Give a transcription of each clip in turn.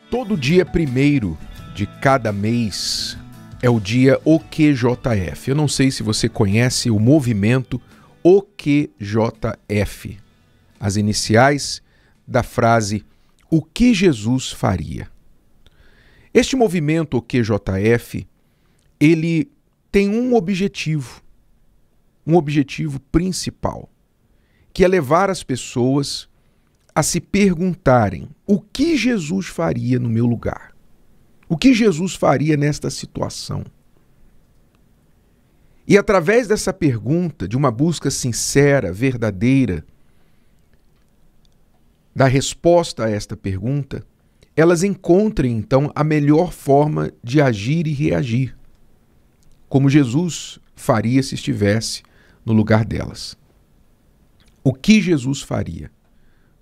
Todo dia 1º de cada mês é o dia OQJF. Eu não sei se você conhece o movimento OQJF, as iniciais da frase "O que Jesus faria?". Este movimento OQJF, ele tem um objetivo principal, que é levar as pessoas a se perguntarem o que Jesus faria no meu lugar. O que Jesus faria nesta situação? E através dessa pergunta, de uma busca sincera, verdadeira, da resposta a esta pergunta, elas encontrem então a melhor forma de agir e reagir, como Jesus faria se estivesse no lugar delas. O que Jesus faria?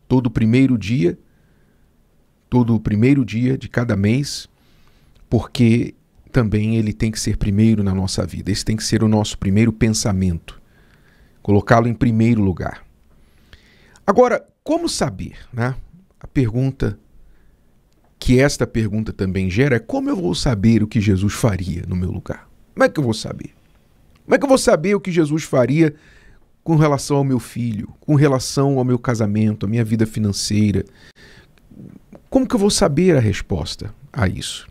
Todo primeiro dia de cada mês, porque também ele tem que ser primeiro na nossa vida. Esse tem que ser o nosso primeiro pensamento, colocá-lo em primeiro lugar. Agora, como saber, né? A pergunta que esta pergunta também gera é: como eu vou saber o que Jesus faria no meu lugar? Como é que eu vou saber? Como é que eu vou saber o que Jesus faria com relação ao meu filho, com relação ao meu casamento, à minha vida financeira? Como que eu vou saber a resposta a isso?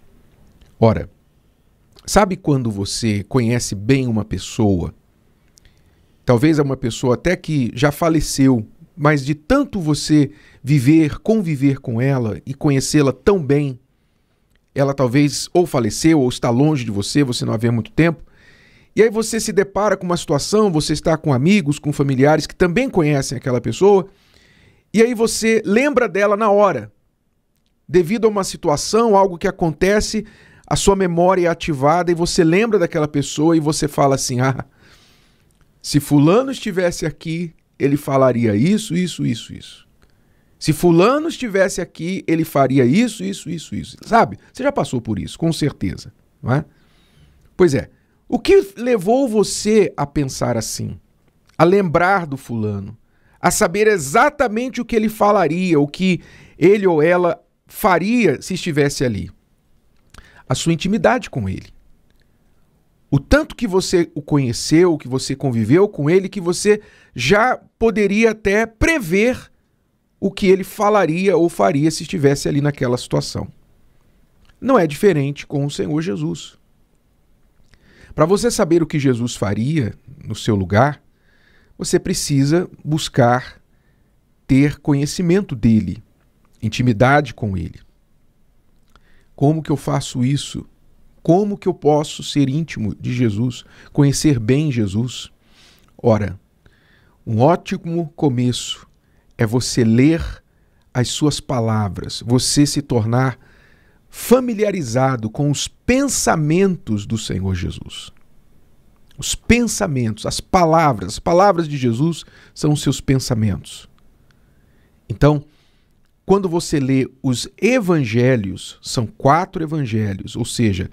Ora, sabe quando você conhece bem uma pessoa? Talvez é uma pessoa até que já faleceu, mas de tanto você conviver com ela e conhecê-la tão bem, ela talvez ou faleceu ou está longe de você não a vê há muito tempo, e aí você se depara com uma situação, você está com amigos, com familiares que também conhecem aquela pessoa, e aí você lembra dela na hora. Devido a uma situação, algo que acontece, a sua memória é ativada e você lembra daquela pessoa e você fala assim: se fulano estivesse aqui, ele falaria isso, isso, isso, isso. Se fulano estivesse aqui, ele faria isso, isso, isso, isso. Sabe? Você já passou por isso, com certeza, não é? Pois é. O que levou você a pensar assim? A lembrar do fulano? A saber exatamente o que ele falaria, o que ele ou ela faria se estivesse ali? A sua intimidade com ele. O tanto que você o conheceu, que você conviveu com ele, que você já poderia até prever o que ele falaria ou faria se estivesse ali naquela situação. Não é diferente com o Senhor Jesus. Para você saber o que Jesus faria no seu lugar, você precisa buscar ter conhecimento dele, intimidade com ele. Como que eu faço isso? Como que eu posso ser íntimo de Jesus, conhecer bem Jesus? Ora, um ótimo começo é você ler as suas palavras, você se tornar familiarizado com os pensamentos do Senhor Jesus. Os pensamentos, as palavras de Jesus são os seus pensamentos. Então, quando você lê os evangelhos, são 4 evangelhos, ou seja,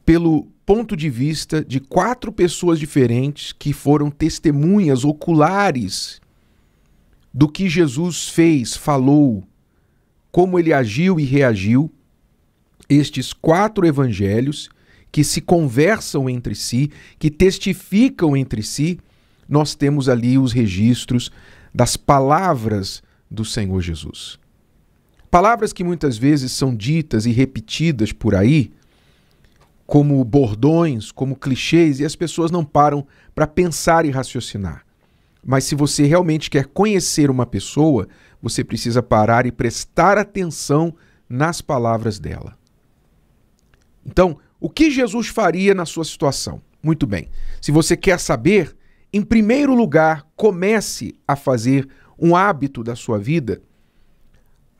pelo ponto de vista de 4 pessoas diferentes que foram testemunhas oculares do que Jesus fez, falou, como ele agiu e reagiu, estes 4 evangelhos que se conversam entre si, que testificam entre si, nós temos ali os registros das palavras do Senhor Jesus. Palavras que muitas vezes são ditas e repetidas por aí, como bordões, como clichês, e as pessoas não param para pensar e raciocinar. Mas se você realmente quer conhecer uma pessoa, você precisa parar e prestar atenção nas palavras dela. Então, o que Jesus faria na sua situação? Muito bem. Se você quer saber, em primeiro lugar, comece a fazer um hábito da sua vida,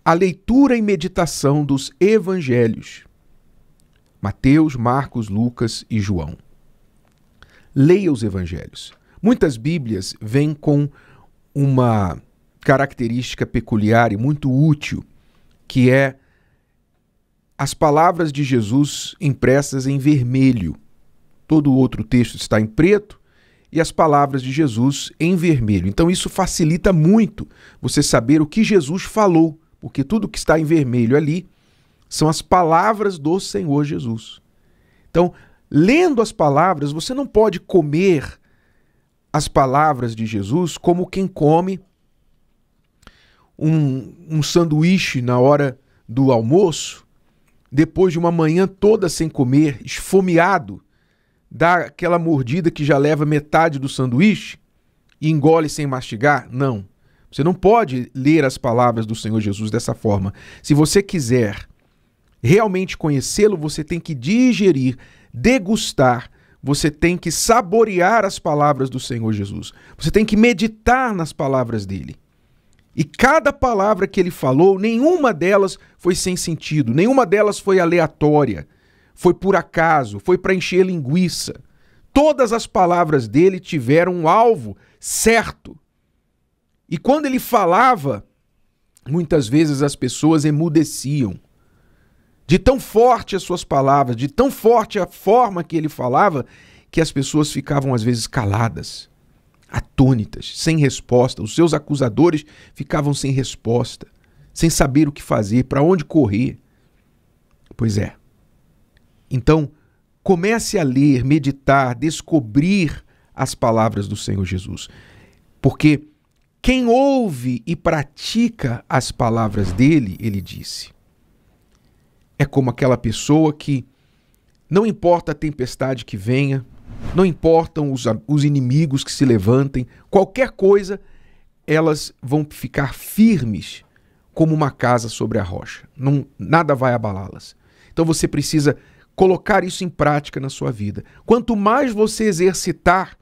a leitura e meditação dos evangelhos. Mateus, Marcos, Lucas e João. Leia os evangelhos. Muitas Bíblias vêm com uma característica peculiar e muito útil, que é as palavras de Jesus impressas em vermelho. Todo o outro texto está em preto e as palavras de Jesus em vermelho. Então isso facilita muito você saber o que Jesus falou, porque tudo que está em vermelho ali São as palavras do Senhor Jesus. Então, lendo as palavras, você não pode comer as palavras de Jesus como quem come um sanduíche na hora do almoço, depois de uma manhã toda sem comer, esfomeado, dá aquela mordida que já leva metade do sanduíche e engole sem mastigar. Não. Você não pode ler as palavras do Senhor Jesus dessa forma. Se você quiser realmente conhecê-lo, você tem que digerir, degustar, você tem que saborear as palavras do Senhor Jesus. Você tem que meditar nas palavras dele. E cada palavra que ele falou, nenhuma delas foi sem sentido, nenhuma delas foi aleatória, foi por acaso, foi para encher linguiça. Todas as palavras dele tiveram um alvo certo. E quando ele falava, muitas vezes as pessoas emudeciam. De tão forte as suas palavras, de tão forte a forma que ele falava, que as pessoas ficavam às vezes caladas, atônitas, sem resposta. Os seus acusadores ficavam sem resposta, sem saber o que fazer, para onde correr. Pois é. Então, comece a ler, meditar, descobrir as palavras do Senhor Jesus. Porque quem ouve e pratica as palavras dele, ele disse, é como aquela pessoa que não importa a tempestade que venha, não importam os inimigos que se levantem, qualquer coisa, elas vão ficar firmes como uma casa sobre a rocha. Nada vai abalá-las. Então você precisa colocar isso em prática na sua vida. Quanto mais você exercitar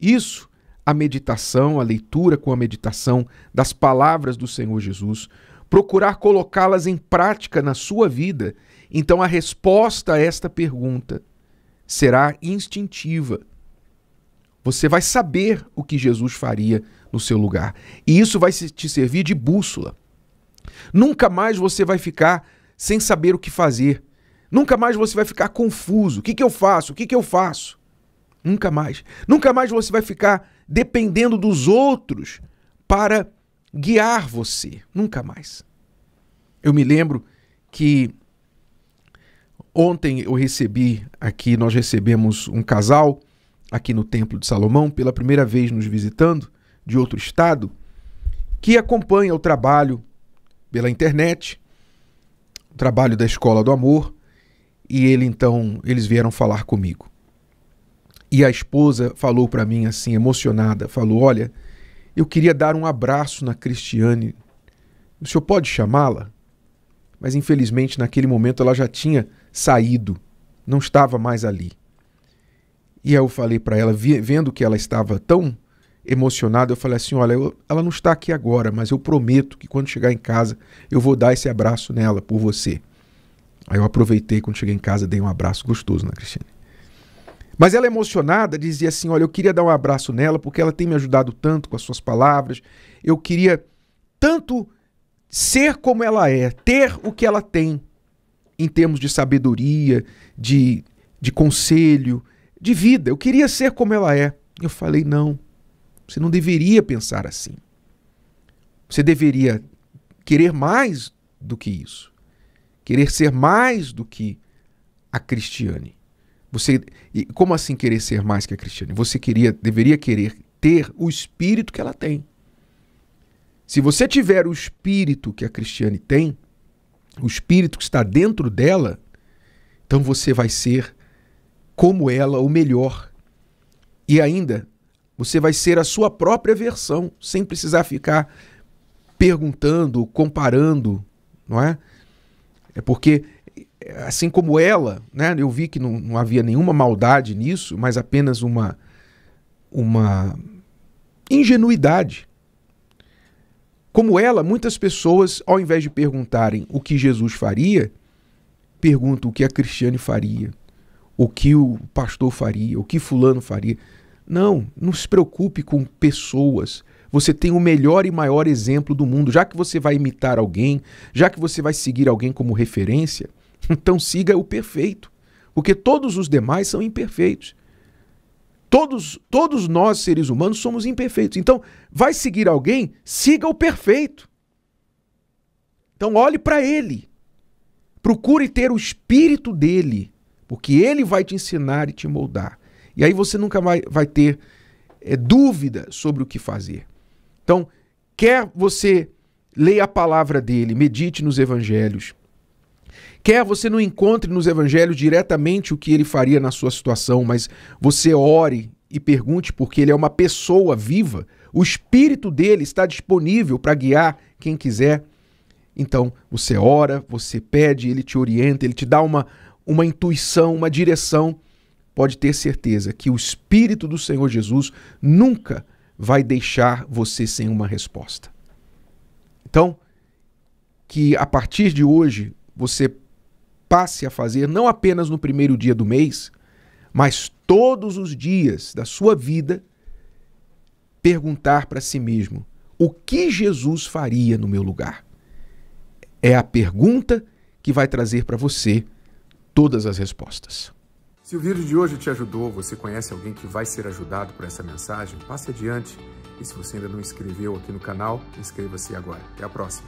isso, a meditação, a leitura com a meditação das palavras do Senhor Jesus, procurar colocá-las em prática na sua vida, então a resposta a esta pergunta será instintiva. Você vai saber o que Jesus faria no seu lugar. E isso vai te servir de bússola. Nunca mais você vai ficar sem saber o que fazer. Nunca mais você vai ficar confuso. O que eu faço? O que eu faço? Nunca mais. Nunca mais você vai ficar dependendo dos outros para guiar você. Nunca mais. Eu me lembro que ontem nós recebemos um casal aqui no Templo de Salomão, pela primeira vez nos visitando, de outro estado, que acompanha o trabalho pela internet, o trabalho da Escola do Amor, e eles vieram falar comigo. E a esposa falou para mim assim, emocionada, falou, olha, eu queria dar um abraço na Cristiane, o senhor pode chamá-la? Mas infelizmente naquele momento ela já tinha saído, não estava mais ali. E aí eu falei para ela, vendo que ela estava tão emocionada, eu falei assim, olha, ela não está aqui agora, mas eu prometo que quando chegar em casa eu vou dar esse abraço nela por você. Aí eu aproveitei, quando cheguei em casa, dei um abraço gostoso na Cristiane. Mas ela emocionada dizia assim, olha, eu queria dar um abraço nela porque ela tem me ajudado tanto com as suas palavras, eu queria tanto ser como ela é, ter o que ela tem em termos de sabedoria, de conselho, de vida. Eu queria ser como ela é. Eu falei, não, você não deveria pensar assim. Você deveria querer mais do que isso. Querer ser mais do que a Cristiane. Como assim querer ser mais que a Cristiane? Você deveria querer ter o espírito que ela tem. Se você tiver o espírito que a Cristiane tem, o espírito que está dentro dela, então você vai ser como ela, o melhor. E ainda, você vai ser a sua própria versão, sem precisar ficar perguntando, comparando, não é? É porque, assim como ela, né, eu vi que não havia nenhuma maldade nisso, mas apenas uma ingenuidade. Como ela, muitas pessoas, ao invés de perguntarem o que Jesus faria, perguntam o que a Cristiane faria, o que o pastor faria, o que fulano faria. Não se preocupe com pessoas. Você tem o melhor e maior exemplo do mundo. Já que você vai imitar alguém, já que você vai seguir alguém como referência, então siga o perfeito, porque todos os demais são imperfeitos. Todos nós, seres humanos, somos imperfeitos. Então, vai seguir alguém, siga o perfeito. Então, olhe para ele. Procure ter o espírito dele, porque ele vai te ensinar e te moldar. E aí você nunca vai ter dúvida sobre o que fazer. Então, quer você leia a palavra dele, medite nos evangelhos, quer você não encontre nos evangelhos diretamente o que ele faria na sua situação, mas você ore e pergunte, porque ele é uma pessoa viva, o espírito dele está disponível para guiar quem quiser. Então, você ora, você pede, ele te orienta, ele te dá uma intuição, uma direção. Pode ter certeza que o Espírito do Senhor Jesus nunca vai deixar você sem uma resposta. Então, que a partir de hoje você passe a fazer, não apenas no primeiro dia do mês, mas todos os dias da sua vida, perguntar para si mesmo: o que Jesus faria no meu lugar? É a pergunta que vai trazer para você todas as respostas. Se o vídeo de hoje te ajudou, você conhece alguém que vai ser ajudado por essa mensagem, passe adiante. E se você ainda não inscreveu aqui no canal, inscreva-se agora. Até a próxima.